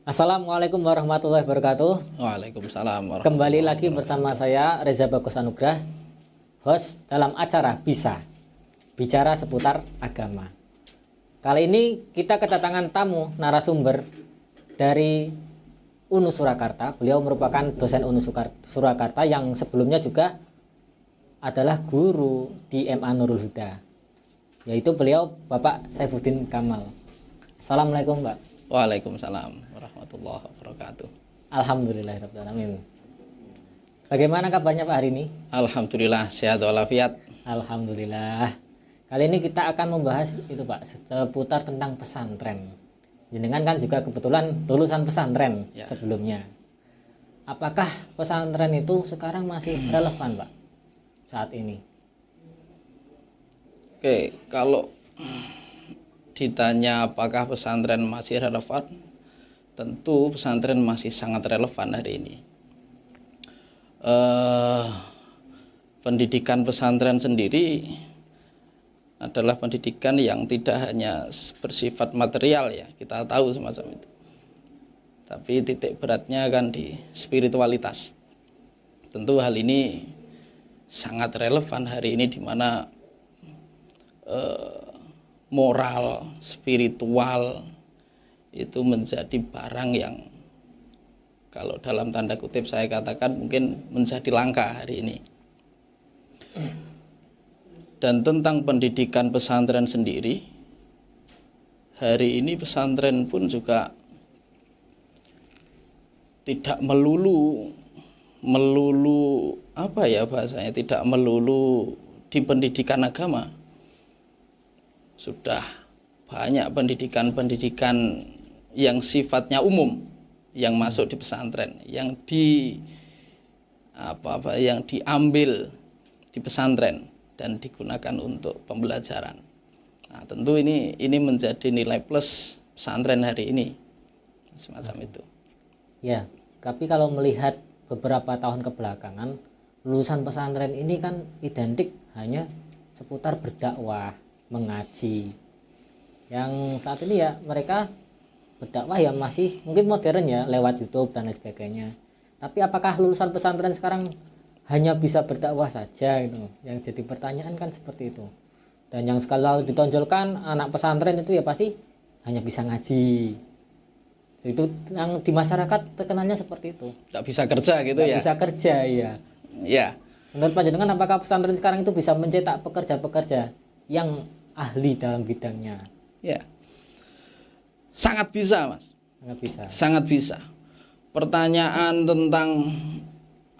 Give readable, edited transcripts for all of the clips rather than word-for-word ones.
Assalamualaikum warahmatullahi wabarakatuh. Waalaikumsalam warahmatullahi Kembali lagi wabarakatuh. bersama saya Reza Bagus Anugrah, host dalam acara Bisa Bicara Seputar Agama. Kali ini kita kedatangan tamu narasumber dari UNU Surakarta. Beliau merupakan dosen UNU Surakarta yang sebelumnya juga adalah guru di MA Nurul Huda, yaitu beliau Bapak Saifuddin Kamal. Assalamualaikum, Pak. Waalaikumsalam warahmatullahi wabarakatuh. Alhamdulillahirrahmanirrahim. Bagaimana kabarnya Pak hari ini? Alhamdulillah sehat walafiat. Alhamdulillah. Kali ini kita akan membahas itu Pak, seputar tentang pesantren. Jenengan kan juga kebetulan lulusan pesantren Ya. sebelumnya. Apakah pesantren itu sekarang masih relevan Pak saat ini? Oke, kalau ditanya apakah pesantren masih relevan, tentu pesantren masih sangat relevan hari ini. Pendidikan pesantren sendiri adalah pendidikan yang tidak hanya bersifat material, ya, kita tahu semacam itu, tapi titik beratnya kan di spiritualitas. Tentu hal ini sangat relevan hari ini, di mana moral, spiritual itu menjadi barang yang kalau dalam tanda kutip saya katakan mungkin menjadi langka hari ini. Dan tentang pendidikan pesantren sendiri, hari ini pesantren pun juga tidak melulu apa ya bahasanya, tidak melulu di pendidikan agama. Sudah banyak pendidikan-pendidikan yang sifatnya umum yang masuk di pesantren, yang diambil di pesantren dan digunakan untuk pembelajaran. Nah, tentu ini menjadi nilai plus pesantren hari ini, semacam itu. Ya, tapi kalau melihat beberapa tahun kebelakangan, lulusan pesantren ini kan identik hanya seputar berdakwah, mengaji. Yang saat ini ya mereka berdakwah ya masih mungkin modern ya, lewat YouTube dan lain sebagainya. Tapi apakah lulusan pesantren sekarang hanya bisa berdakwah saja gitu? Yang jadi pertanyaan kan seperti itu. Dan yang sekali ditonjolkan anak pesantren itu ya pasti hanya bisa ngaji. Itu yang di masyarakat terkenalnya seperti itu. Tidak bisa kerja gitu Nggak ya. bisa kerja ya. Ya. Menurut panjenengan apakah pesantren sekarang itu bisa mencetak pekerja-pekerja yang ahli dalam bidangnya? Ya. Sangat bisa, Mas. Sangat bisa. Sangat bisa. Pertanyaan tentang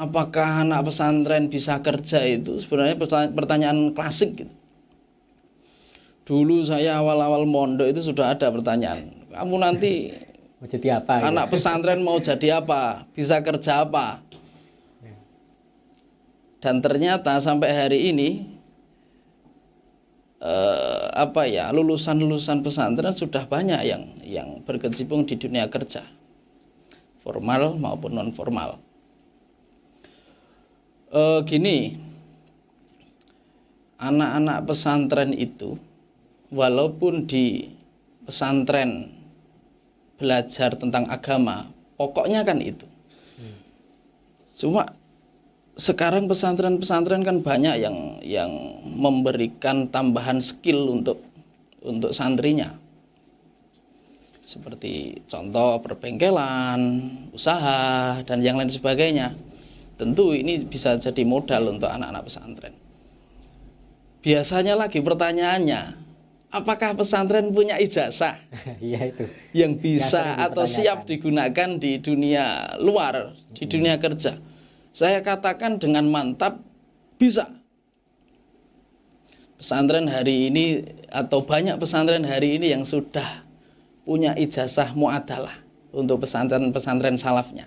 apakah anak pesantren bisa kerja itu sebenarnya pertanyaan klasik gitu. Dulu saya awal-awal mondok itu sudah ada pertanyaan, kamu nanti Mau jadi apa? anak pesantren mau jadi apa? Bisa kerja apa? Dan ternyata sampai hari ini lulusan-lulusan pesantren sudah banyak yang berkecimpung di dunia kerja, formal maupun non formal. Gini, anak-anak pesantren itu walaupun di pesantren belajar tentang agama, pokoknya kan itu. Cuma sekarang pesantren-pesantren kan banyak yang memberikan tambahan skill untuk santrinya. Seperti contoh perbengkelan, usaha, dan yang lain sebagainya. Tentu ini bisa jadi modal untuk anak-anak pesantren. Biasanya lagi pertanyaannya, apakah pesantren punya ijazah Iya itu. yang Yang sering bisa atau siap digunakan di dunia luar, di dunia kerja? Saya katakan dengan mantap, bisa. Pesantren hari ini atau banyak pesantren hari ini yang sudah punya ijazah muadalah untuk pesantren-pesantren salafnya.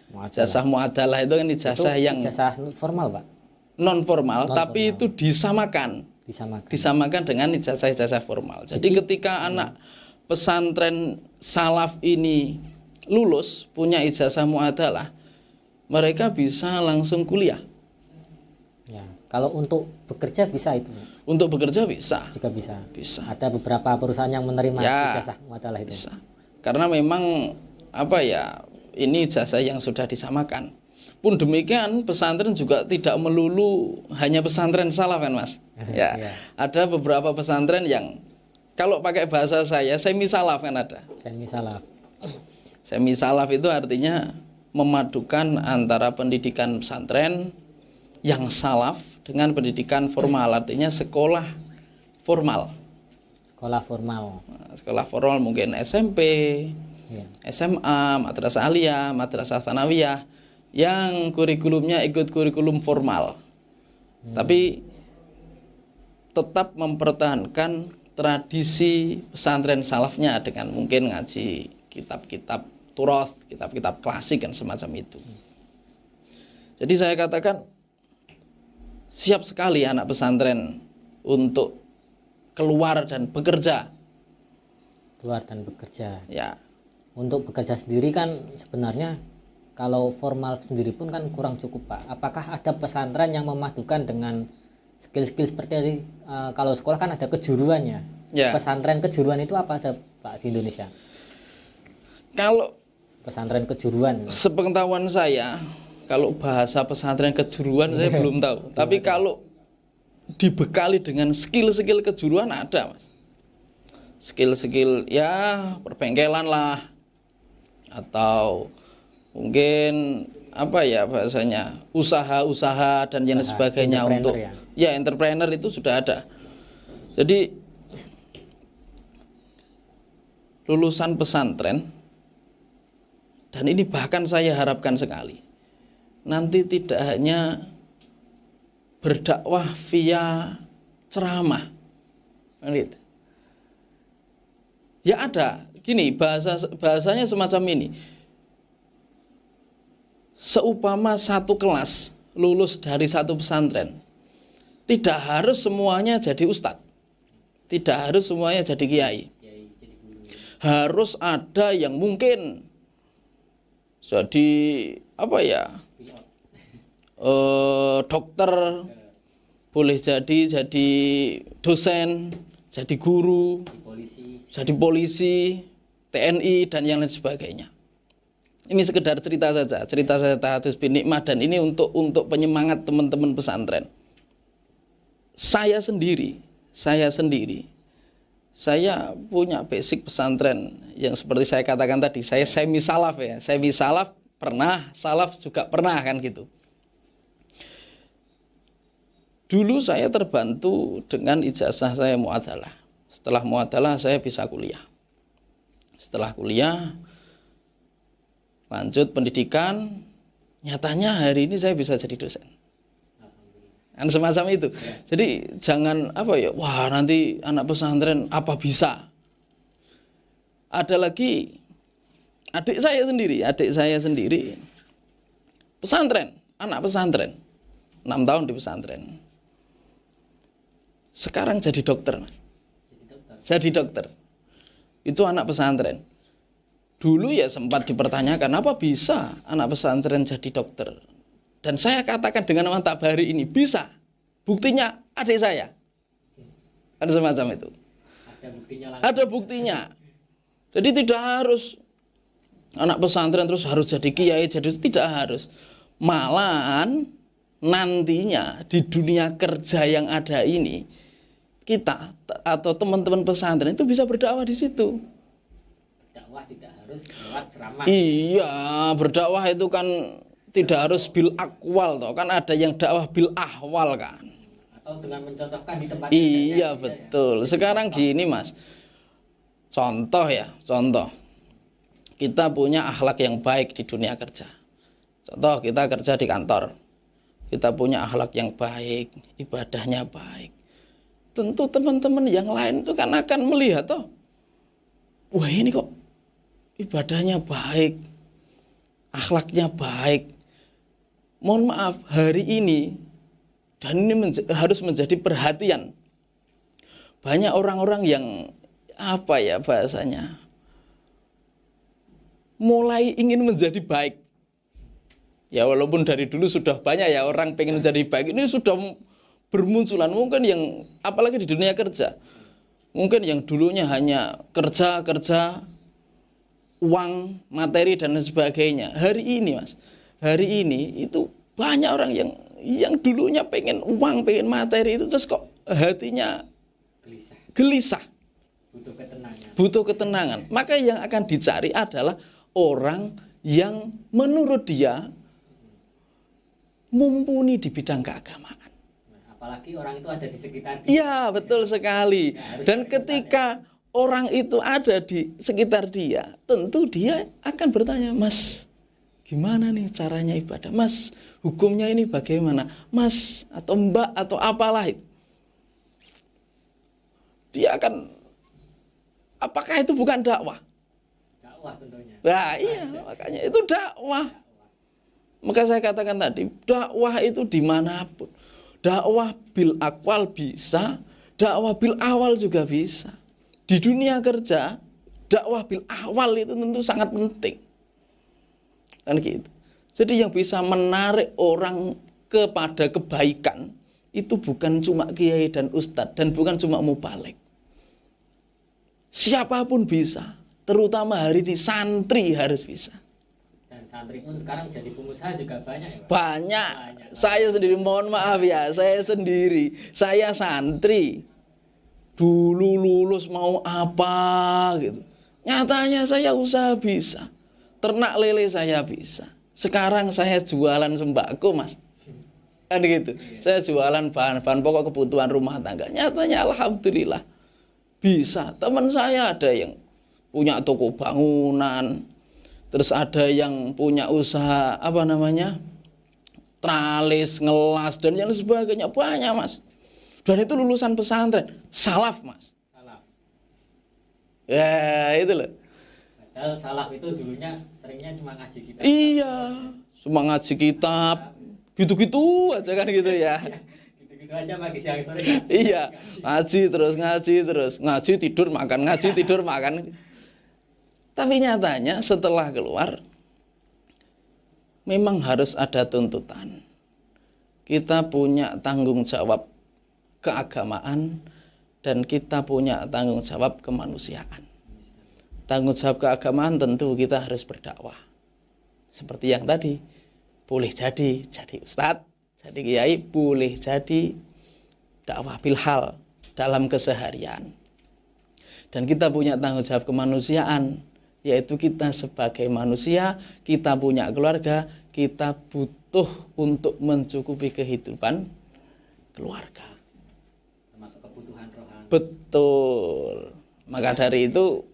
Ijazah muadalah itu kan ijazah yang ijazah formal Pak. non formal, tapi itu disamakan dengan ijazah-ijazah formal. Jadi ketika anak pesantren salaf ini lulus punya ijazah muadalah, mereka bisa langsung kuliah. Ya, kalau untuk bekerja bisa itu. Untuk bekerja bisa. Jika bisa. Bisa. Ada beberapa perusahaan yang menerima Ya, ijazah muadalah itu. Bisa. Karena memang ini ijazah yang sudah disamakan. Pun demikian pesantren juga tidak melulu hanya pesantren salaf kan Mas. Ya, Ya. ada beberapa pesantren yang kalau pakai bahasa saya semi salaf kan ada. Semi salaf. Semi salaf itu artinya memadukan antara pendidikan pesantren yang salaf dengan pendidikan formal, artinya sekolah formal. Sekolah formal. Nah, sekolah formal mungkin SMP, Ya. SMA, madrasah aliyah, madrasah tsanawiyah yang kurikulumnya ikut kurikulum formal. Tapi tetap mempertahankan tradisi pesantren salafnya dengan mungkin ngaji kitab-kitab turath, kitab-kitab klasik dan semacam itu. Jadi saya katakan siap sekali anak pesantren untuk keluar dan bekerja. Keluar dan bekerja. Ya, Untuk bekerja sendiri kan sebenarnya kalau formal sendiri pun kan kurang cukup Pak. Apakah ada pesantren yang memadukan dengan skill-skill seperti kalau sekolah kan ada kejuruannya. Ya. Pesantren kejuruan itu apa ada Pak di Indonesia? kalau Pesantren kejuruan. sepengetahuan saya, kalau bahasa pesantren kejuruan saya belum tahu. Tapi kalau dibekali dengan skill-skill kejuruan ada Mas. Skill-skill ya perbengkelan lah, atau mungkin bahasanya usaha-usaha dan yang Usaha, sebagainya entrepreneur untuk ya? entrepreneur itu sudah ada. Jadi lulusan pesantren, dan ini bahkan saya harapkan sekali, nanti tidak hanya berdakwah via ceramah, gitu. Ya ada, gini bahasanya semacam ini. Seumpama satu kelas lulus dari satu pesantren, tidak harus semuanya jadi ustadz, tidak harus semuanya jadi kiai. Harus ada yang mungkin jadi dokter, boleh jadi dosen, jadi guru, jadi polisi, TNI dan yang lain sebagainya. Ini sekedar cerita saja, cerita saya Tahatus bin Nikmah, dan ini untuk penyemangat teman-teman pesantren. Saya sendiri, saya punya basic pesantren yang seperti saya katakan tadi, saya semi salaf ya, semi salaf pernah, salaf juga pernah kan gitu. Dulu saya terbantu dengan ijazah saya mu'adzalah. Setelah mu'adzalah saya bisa kuliah. Setelah kuliah lanjut pendidikan, nyatanya hari ini saya bisa jadi dosen. Kan semacam itu. Jadi jangan wah nanti anak pesantren apa bisa. Ada lagi adik saya sendiri pesantren, anak pesantren, 6 tahun di pesantren. Sekarang jadi dokter, Mas. Jadi dokter. Itu anak pesantren. Dulu ya sempat dipertanyakan, apa bisa anak pesantren jadi dokter? Dan saya katakan dengan mantap hari ini, bisa. Buktinya adik saya. Ada semacam itu. Ada buktinya. Jadi tidak harus anak pesantren terus harus jadi kiai, tidak harus. Malahan nantinya di dunia kerja yang ada ini, kita atau teman-teman pesantren itu bisa berdakwah di situ. Dakwah tidak harus lewat ceramah. Iya, berdakwah itu kan tidak harus bil akwal toh, kan ada yang dakwah bil ahwal kan. Atau dengan mencontohkan di tempat. Iya betul. Sekarang gini Mas, contoh. Kita punya akhlak yang baik di dunia kerja. Contoh kita kerja di kantor, kita punya akhlak yang baik, ibadahnya baik. Tentu teman-teman yang lain itu kan akan melihat toh, wah ini kok ibadahnya baik, akhlaknya baik. Mohon maaf hari ini, dan ini harus menjadi perhatian. Banyak orang-orang yang bahasanya mulai ingin menjadi baik. Ya walaupun dari dulu sudah banyak ya orang pengen menjadi baik, ini sudah bermunculan. Mungkin yang apalagi di dunia kerja, mungkin yang dulunya hanya kerja uang, materi dan sebagainya. Hari ini Mas, hari ini itu banyak orang yang dulunya pengen uang, pengen materi itu, terus kok hatinya gelisah, butuh ketenangan. Maka yang akan dicari adalah orang yang menurut dia mumpuni di bidang keagamaan. Apalagi orang itu ada di sekitar dia. Iya, betul sekali. Dan ketika orang itu ada di sekitar dia, tentu dia akan bertanya, Mas, gimana nih caranya ibadah? Mas, hukumnya ini bagaimana? Mas, atau Mbak, atau apalah itu. Dia akan, apakah itu bukan dakwah? Dakwah tentunya. Nah iya, makanya itu dakwah. Maka saya katakan tadi, dakwah itu dimanapun. Dakwah bil akwal bisa, dakwah bil awal juga bisa. Di dunia kerja, dakwah bil awal itu tentu sangat penting. Kan gitu. Jadi yang bisa menarik orang kepada kebaikan itu bukan cuma kiai dan ustadz dan bukan cuma mubalik. Siapapun bisa, terutama hari ini santri harus bisa. Dan santri pun sekarang jadi pengusaha juga banyak ya Pak? Banyak. Saya sendiri, mohon maaf ya, saya santri. Dulu lulus mau apa gitu. Nyatanya saya usaha bisa. Ternak lele saya bisa. Sekarang saya jualan sembako Mas. Kan gitu. Saya jualan bahan pokok kebutuhan rumah tangga. Nyatanya alhamdulillah bisa. Teman saya ada yang punya toko bangunan. Terus ada yang punya usaha tralis, ngelas dan yang sebagainya, banyak Mas. Dan itu lulusan pesantren, salaf Mas. Salaf. Ya itu loh. Padahal salaf itu dulunya seringnya cuma ngaji kitab. Iya, cuma ngaji kitab, gitu-gitu aja kan gitu ya. Gitu-gitu aja pagi siang sore ngaji. Iya, ngaji terus, ngaji tidur makan. Tapi nyatanya setelah keluar memang harus ada tuntutan. Kita punya tanggung jawab keagamaan dan kita punya tanggung jawab kemanusiaan. Tanggung jawab keagamaan tentu kita harus berdakwah. Seperti yang tadi, boleh jadi ustadz, jadi kiai, boleh jadi dakwah bilhal dalam keseharian. Dan kita punya tanggung jawab kemanusiaan, yaitu kita sebagai manusia, kita punya keluarga, kita butuh untuk mencukupi kehidupan keluarga. Termasuk kebutuhan rohani. Betul. Maka dari itu,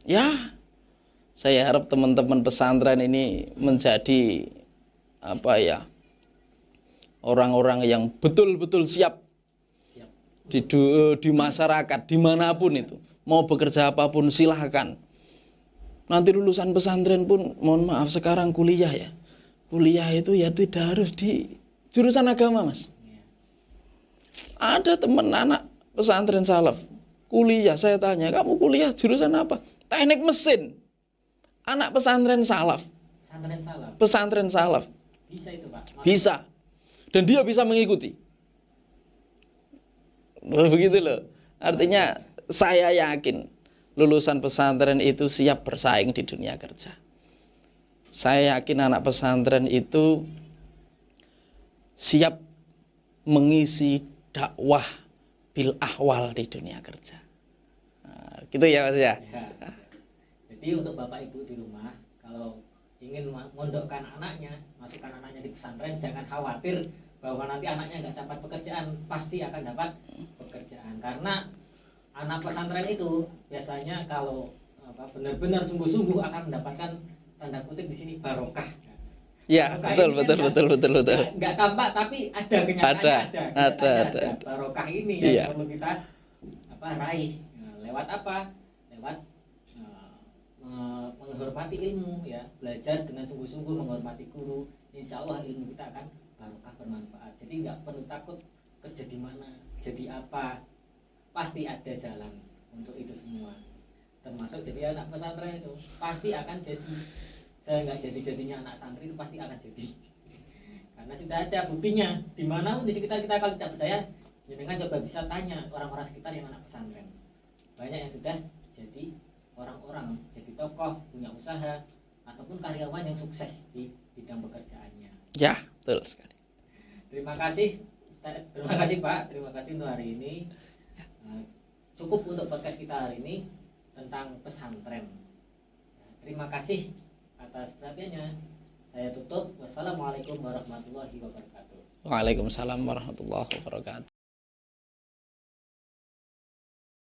ya, saya harap teman-teman pesantren ini menjadi orang-orang yang betul-betul siap di masyarakat, dimanapun itu. Mau bekerja apapun silahkan. Nanti lulusan pesantren pun, mohon maaf, sekarang kuliah ya. Kuliah itu ya tidak harus di jurusan agama Mas. Ada teman anak pesantren salaf kuliah, saya tanya, kamu kuliah jurusan apa? Teknik mesin. Anak pesantren salaf. Pesantren salaf. Bisa itu Pak? Bisa. Dan dia bisa mengikuti. Begitu loh. Artinya saya yakin lulusan pesantren itu siap bersaing di dunia kerja. Saya yakin anak pesantren itu siap mengisi dakwah bil ahwal di dunia kerja. Nah, gitu ya Mas ya. Jadi untuk Bapak Ibu di rumah, kalau ingin mondokkan anaknya, masukkan anaknya di pesantren, jangan khawatir bahwa nanti anaknya nggak dapat pekerjaan. Pasti akan dapat pekerjaan, karena anak pesantren itu biasanya kalau benar-benar sungguh-sungguh akan mendapatkan tanda kutip di sini barokah. Ya, betul. Enggak tampak tapi ada kenyataannya, ada. Barokah ini yang perlu kita raih. Nah, lewat apa? Lewat menghormati ilmu ya, belajar dengan sungguh-sungguh, menghormati guru. Insya Allah ilmu kita akan barokah, bermanfaat. Jadi nggak perlu takut kerja di mana, jadi apa. Pasti ada jalan untuk itu semua, termasuk jadi anak pesantren itu pasti akan jadi. Saya nggak jadinya anak santri itu pasti akan jadi, karena sudah ada buktinya. Di mana di sekitar kita, kalau tidak percaya jenengan coba bisa tanya orang-orang sekitar yang anak pesantren, banyak yang sudah jadi orang-orang jadi tokoh, punya usaha, ataupun karyawan yang sukses di bidang pekerjaannya. Ya, betul sekali. Terima kasih Ustaz, terima kasih Pak, terima kasih untuk hari ini. Cukup untuk podcast kita hari ini tentang pesantren. Terima kasih atas perhatiannya. Saya tutup. Wassalamualaikum warahmatullahi wabarakatuh. Waalaikumsalam warahmatullahi wabarakatuh.